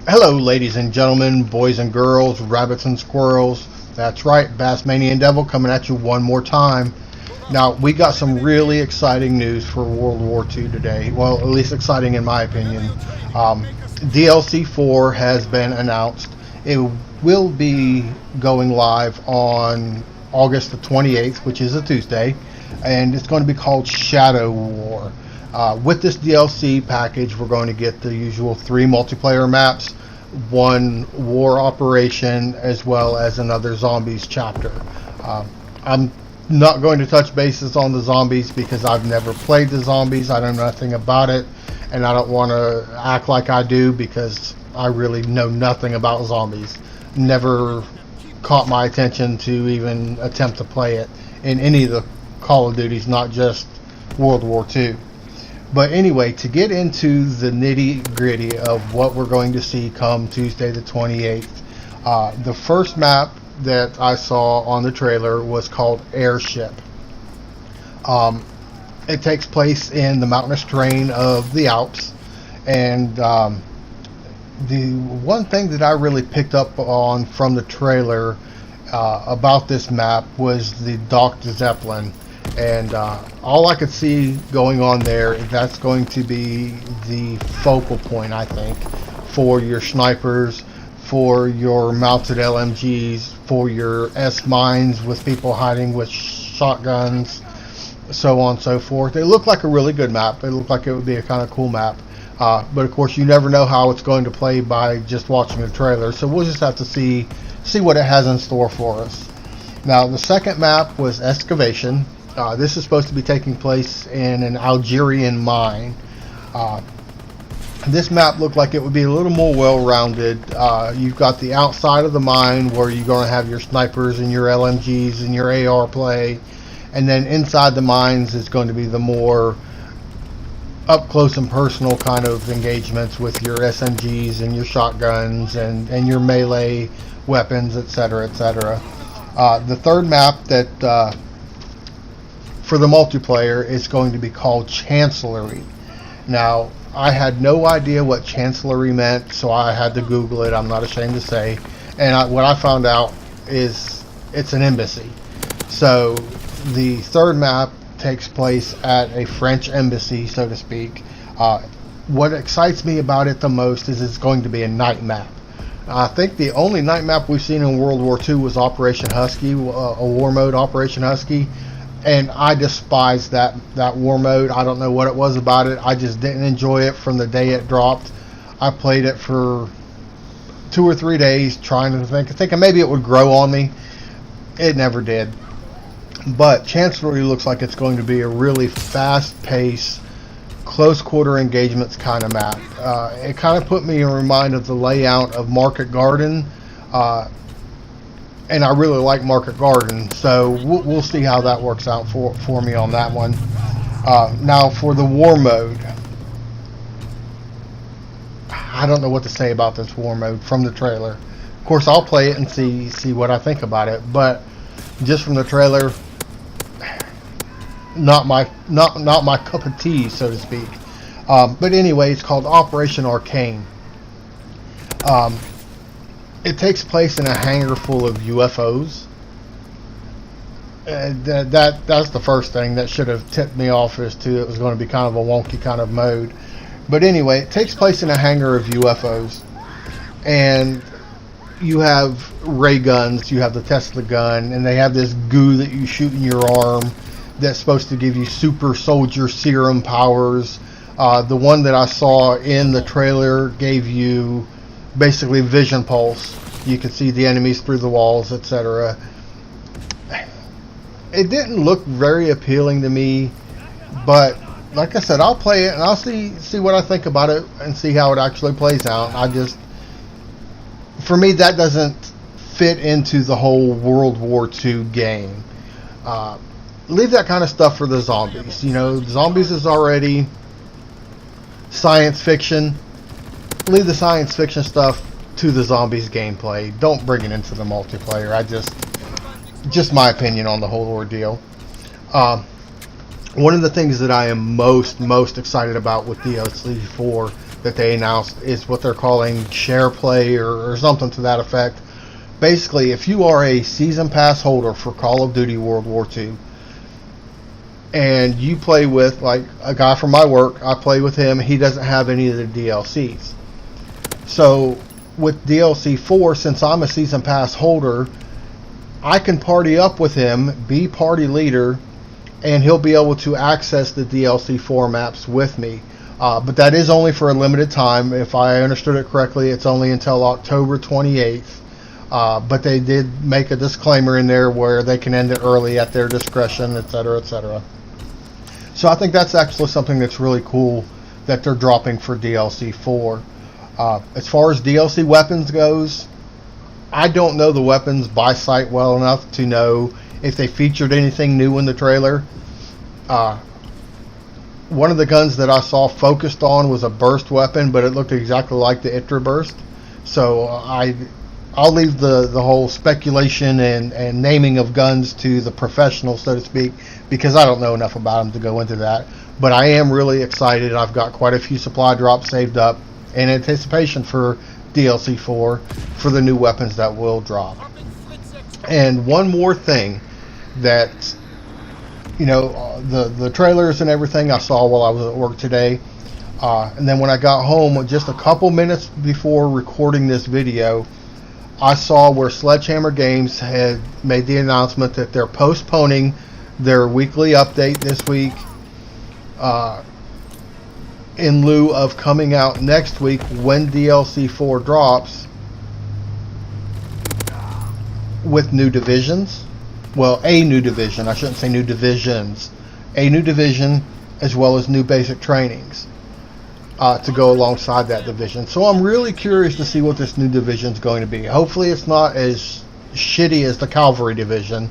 Hello, ladies and gentlemen, boys and girls, rabbits and squirrels. That's right, Bassmanian Devil coming at you one more time. Now, we got some really exciting news for World War II today. Well, at least exciting in my opinion. DLC4 has been announced. It will be going live on August the 28th, which is a Tuesday, and it's going to be called Shadow War. With this DLC package, we're going to get the usual 3 multiplayer maps, 1 war operation, as well as another zombies chapter. I'm not going to touch bases on the zombies because I've never played the zombies. I know nothing about it, and I don't want to act like I do because I really know nothing about zombies. Never caught my attention to even attempt to play it in any of the Call of Duties, not just World War II. But anyway, to get into the nitty-gritty of what we're going to see come Tuesday the 28th, the first map that I saw on the trailer was called Airship. It takes place in the mountainous terrain of the Alps, and the one thing that I really picked up on from the trailer about this map was the Dr. Zeppelin. And all I could see going on there, that's going to be the focal point, I think, for your snipers, for your mounted LMGs, for your S-mines with people hiding with shotguns, so on and so forth. It looked like a really good map. It looked like it would be a kind of cool map. But of course, you never know how it's going to play by just watching the trailer. So we'll just have to see what it has in store for us. Now, the second map was Excavation. This is supposed to be taking place in an Algerian mine. This map looked like it would be a little more well-rounded. You've got the outside of the mine where you're going to have your snipers and your LMGs and your AR play. And then inside the mines is going to be the more up-close and personal kind of engagements with your SMGs and your shotguns and your melee weapons, etc., etc. The third map that for the multiplayer is going to be called Chancellery. Now, I had no idea what Chancellery meant, so I had to Google it. I'm not ashamed to say. And what I found out is it's an embassy. So the third map takes place at a French embassy, so to speak. What excites me about it the most is it's going to be a night map. I think the only night map we've seen in World War II was Operation Husky, a war mode Operation Husky. And I despise that war mode. I don't know what it was about it. I just didn't enjoy it from the day it dropped. I played it for 2 or 3 days trying to thinking maybe it would grow on me. It never did. But Chancellery looks like it's going to be a really fast-paced, close-quarter engagements kind of map. It kind of put me in mind of the layout of Market Garden. And I really like Market Garden, so we'll see how that works out for me on that one. Now for the war mode, I don't know what to say about this war mode from the trailer. Of course, I'll play it and see what I think about it, but just from the trailer, not my cup of tea, so to speak. But anyway, it's called Operation Arcane. It takes place in a hangar full of UFOs. That's the first thing that should have tipped me off as to it was going to be kind of a wonky kind of mode. But anyway, it takes place in a hangar of UFOs. And you have ray guns, you have the Tesla gun, and they have this goo that you shoot in your arm that's supposed to give you super soldier serum powers. The one that I saw in the trailer gave you basically vision pulse. You could see the enemies through the walls, etc. It didn't look very appealing to me, but like I said, I'll play it and I'll see what I think about it and see how it actually plays out. For me, that doesn't fit into the whole World War II game. Leave that kind of stuff for the zombies. You know, zombies is already science fiction. Leave the science fiction stuff to the zombies gameplay. Don't bring it into the multiplayer. Just my opinion on the whole ordeal. One of the things that I am most excited about with DLC4 that they announced is what they're calling share play or something to that effect. Basically, if you are a season pass holder for Call of Duty World War II and you play with, like, a guy from my work, I play with him, he doesn't have any of the DLCs. So with DLC 4, since I'm a season pass holder, I can party up with him, be party leader, and he'll be able to access the DLC 4 maps with me. But that is only for a limited time. If I understood it correctly, it's only until October 28th. But they did make a disclaimer in there where they can end it early at their discretion, etc., etc. So I think that's actually something that's really cool that they're dropping for DLC 4. As far as DLC weapons goes, I don't know the weapons by sight well enough to know if they featured anything new in the trailer. One of the guns that I saw focused on was a burst weapon, but it looked exactly like the ITRA burst. So I'll leave the whole speculation and naming of guns to the professionals, so to speak, because I don't know enough about them to go into that. But I am really excited. I've got quite a few supply drops saved up in anticipation for DLC 4 for the new weapons that will drop. And one more thing that, you know, the trailers and everything I saw while I was at work today, and then when I got home just a couple minutes before recording this video, I saw where Sledgehammer Games had made the announcement that they're postponing their weekly update this week in lieu of coming out next week when DLC 4 drops with new divisions. Well, a new division. I shouldn't say new divisions. A new division as well as new basic trainings to go alongside that division. So I'm really curious to see what this new division is going to be. Hopefully it's not as shitty as the Cavalry division.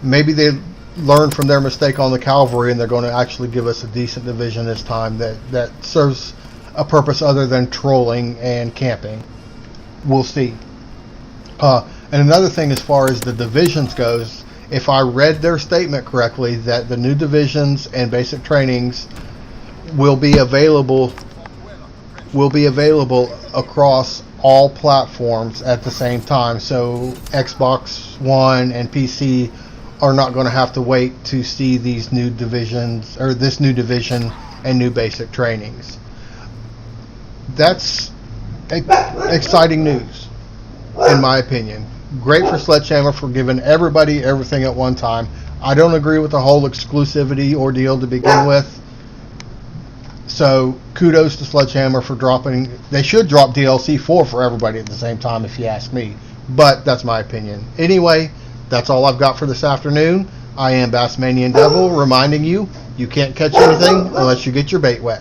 Maybe they learned from their mistake on the Cavalry and they're going to actually give us a decent division this time that serves a purpose other than trolling and camping. We'll see. And another thing as far as the divisions goes, if I read their statement correctly, that the new divisions and basic trainings will be available across all platforms at the same time. So Xbox One and PC are not going to have to wait to see these new divisions, or this new division and new basic trainings. That's exciting news, in my opinion. Great for Sledgehammer for giving everybody everything at one time. I don't agree with the whole exclusivity ordeal to begin with. So kudos to Sledgehammer for dropping. They should drop DLC 4 for everybody at the same time, if you ask me. But that's my opinion. Anyway, that's all I've got for this afternoon. I am Bassmanian Devil, reminding you, you can't catch anything unless you get your bait wet.